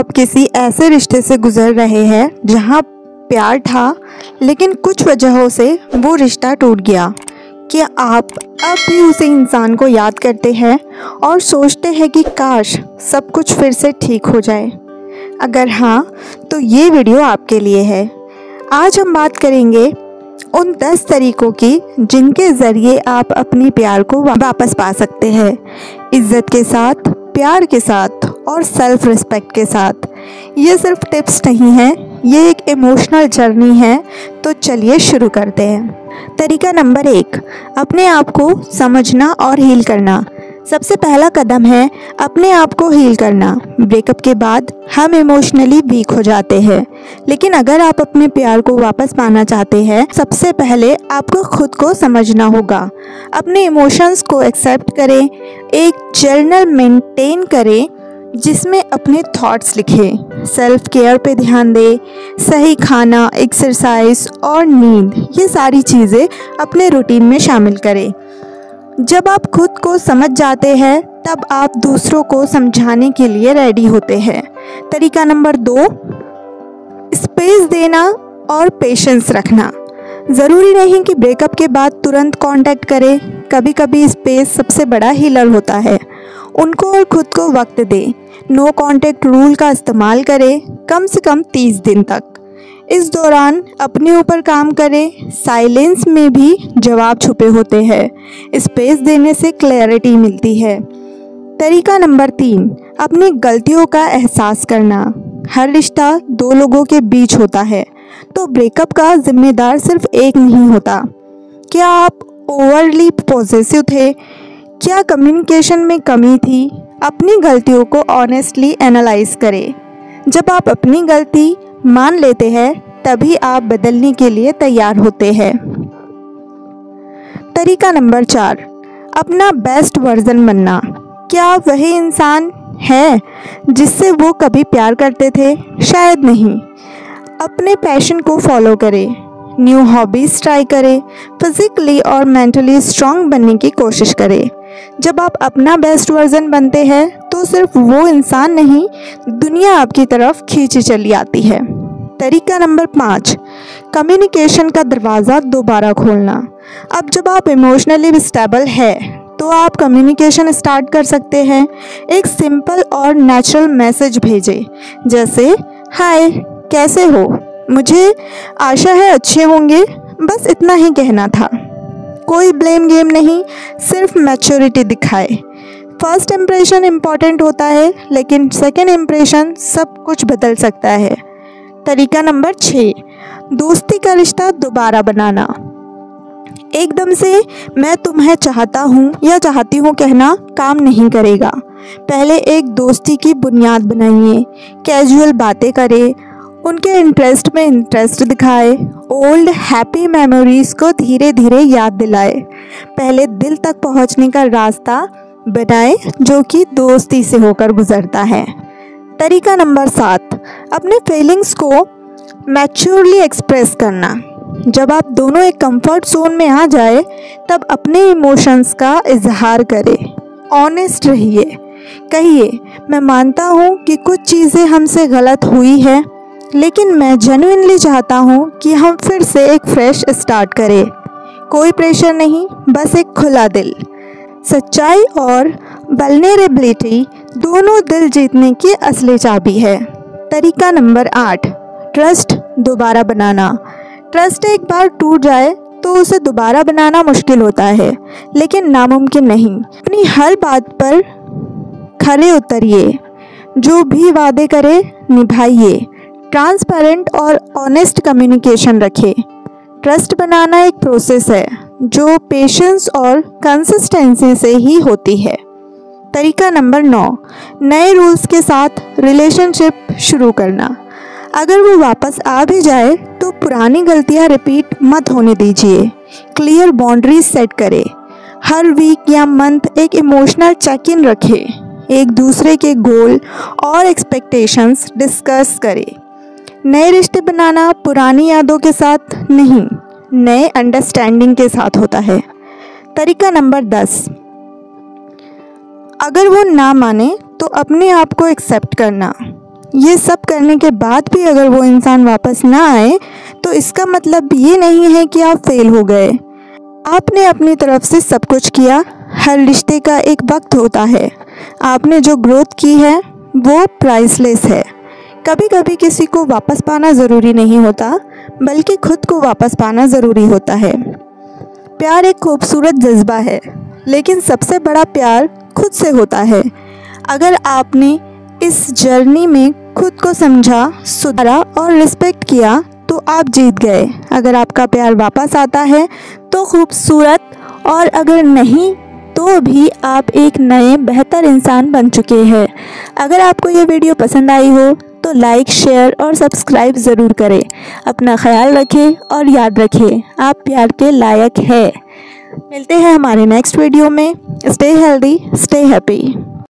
आप किसी ऐसे रिश्ते से गुजर रहे हैं जहां प्यार था लेकिन कुछ वजहों से वो रिश्ता टूट गया, क्या आप अब भी उसी इंसान को याद करते हैं और सोचते हैं कि काश सब कुछ फिर से ठीक हो जाए? अगर हाँ, तो ये वीडियो आपके लिए है। आज हम बात करेंगे उन 10 तरीकों की जिनके ज़रिए आप अपनी प्यार को वापस पा सकते हैं, इज़्ज़त के साथ, प्यार के साथ और सेल्फ रिस्पेक्ट के साथ। ये सिर्फ टिप्स नहीं है, ये एक इमोशनल जर्नी है। तो चलिए शुरू करते हैं। तरीका नंबर 1, अपने आप को समझना और हील करना। सबसे पहला कदम है अपने आप को हील करना। ब्रेकअप के बाद हम इमोशनली वीक हो जाते हैं, लेकिन अगर आप अपने प्यार को वापस पाना चाहते हैं, सबसे पहले आपको खुद को समझना होगा। अपने इमोशंस को एक्सेप्ट करें, एक जर्नल मेंटेन करें जिसमें अपने थॉट्स लिखें, सेल्फ केयर पे ध्यान दें, सही खाना, एक्सरसाइज और नींद, ये सारी चीज़ें अपने रूटीन में शामिल करें। जब आप खुद को समझ जाते हैं तब आप दूसरों को समझाने के लिए रेडी होते हैं। तरीका नंबर 2, स्पेस देना और पेशेंस रखना। ज़रूरी नहीं कि ब्रेकअप के बाद तुरंत कांटेक्ट करें, कभी कभी स्पेस सबसे बड़ा हीलर होता है। उनको और खुद को वक्त दें। नो कांटेक्ट रूल का इस्तेमाल करें, कम से कम 30 दिन तक। इस दौरान अपने ऊपर काम करें। साइलेंस में भी जवाब छुपे होते हैं। स्पेस देने से क्लैरिटी मिलती है। तरीका नंबर 3, अपनी गलतियों का एहसास करना। हर रिश्ता 2 लोगों के बीच होता है, तो ब्रेकअप का जिम्मेदार सिर्फ एक नहीं होता। क्या आप ओवरली पॉसेसिव थे? क्या कम्युनिकेशन में कमी थी? अपनी गलतियों को ऑनेस्टली एनालाइज करें। जब आप अपनी गलती मान लेते हैं तभी आप बदलने के लिए तैयार होते हैं। तरीका नंबर 4, अपना बेस्ट वर्जन बनना। क्या आप वही इंसान है जिससे वो कभी प्यार करते थे? शायद नहीं। अपने पैशन को फॉलो करें, न्यू हॉबीज़ ट्राई करें, फिजिकली और मेंटली स्ट्रांग बनने की कोशिश करें। जब आप अपना बेस्ट वर्जन बनते हैं तो सिर्फ वो इंसान नहीं, दुनिया आपकी तरफ खींची चली आती है। तरीका नंबर 5, कम्युनिकेशन का दरवाज़ा दोबारा खोलना। अब जब आप इमोशनली स्टेबल है तो आप कम्युनिकेशन स्टार्ट कर सकते हैं। एक सिंपल और नेचुरल मैसेज भेजें, जैसे हाय, कैसे हो, मुझे आशा है अच्छे होंगे, बस इतना ही कहना था। कोई ब्लेम गेम नहीं, सिर्फ मैच्योरिटी दिखाए। फर्स्ट इम्प्रेशन इम्पॉर्टेंट होता है, लेकिन सेकंड इम्प्रेशन सब कुछ बदल सकता है। तरीका नंबर 6, दोस्ती का रिश्ता दोबारा बनाना। एकदम से मैं तुम्हें चाहता हूँ या चाहती हूँ कहना काम नहीं करेगा। पहले एक दोस्ती की बुनियाद बनाइए। कैजुअल बातें करें, उनके इंटरेस्ट में इंटरेस्ट दिखाए, ओल्ड हैप्पी मेमोरीज को धीरे धीरे याद दिलाए। पहले दिल तक पहुंचने का रास्ता बनाए जो कि दोस्ती से होकर गुजरता है। तरीका नंबर 7, अपने फीलिंग्स को मैच्योरली एक्सप्रेस करना। जब आप दोनों एक कंफर्ट जोन में आ जाए तब अपने इमोशंस का इजहार करें। ऑनेस्ट रहिए, कहिए मैं मानता हूँ कि कुछ चीज़ें हमसे गलत हुई है, लेकिन मैं जेन्युइनली चाहता हूँ कि हम फिर से एक फ्रेश स्टार्ट करें। कोई प्रेशर नहीं, बस एक खुला दिल। सच्चाई और वल्नरेबिलिटी दोनों दिल जीतने की असली चाबी है। तरीका नंबर 8, ट्रस्ट दोबारा बनाना। ट्रस्ट एक बार टूट जाए तो उसे दोबारा बनाना मुश्किल होता है, लेकिन नामुमकिन नहीं। अपनी हर बात पर खरे उतरिए, जो भी वादे करे निभाइए। ट्रांसपेरेंट और ऑनेस्ट कम्युनिकेशन रखें। ट्रस्ट बनाना एक प्रोसेस है जो पेशेंस और कंसिस्टेंसी से ही होती है। तरीका नंबर 9, नए रूल्स के साथ रिलेशनशिप शुरू करना। अगर वो वापस आ भी जाए तो पुरानी गलतियां रिपीट मत होने दीजिए। क्लियर बाउंड्रीज सेट करें। हर वीक या मंथ एक इमोशनल चेक इन रखें। एक दूसरे के गोल और एक्सपेक्टेशंस डिस्कस करें। नए रिश्ते बनाना पुरानी यादों के साथ नहीं, नए अंडरस्टैंडिंग के साथ होता है। तरीका नंबर 10, अगर वो ना माने तो अपने आप को एक्सेप्ट करना। ये सब करने के बाद भी अगर वो इंसान वापस ना आए तो इसका मतलब ये नहीं है कि आप फेल हो गए। आपने अपनी तरफ से सब कुछ किया। हर रिश्ते का एक वक्त होता है। आपने जो ग्रोथ की है वो प्राइसलेस है। कभी कभी किसी को वापस पाना ज़रूरी नहीं होता, बल्कि खुद को वापस पाना ज़रूरी होता है। प्यार एक खूबसूरत जज्बा है, लेकिन सबसे बड़ा प्यार खुद से होता है। अगर आपने इस जर्नी में खुद को समझा, सुधारा और रिस्पेक्ट किया तो आप जीत गए। अगर आपका प्यार वापस आता है तो खूबसूरत, और अगर नहीं तो भी आप एक नए बेहतर इंसान बन चुके हैं। अगर आपको ये वीडियो पसंद आई हो तो लाइक, शेयर और सब्सक्राइब ज़रूर करें। अपना ख्याल रखें और याद रखें, आप प्यार के लायक हैं। मिलते हैं हमारे नेक्स्ट वीडियो में। Stay healthy, stay happy.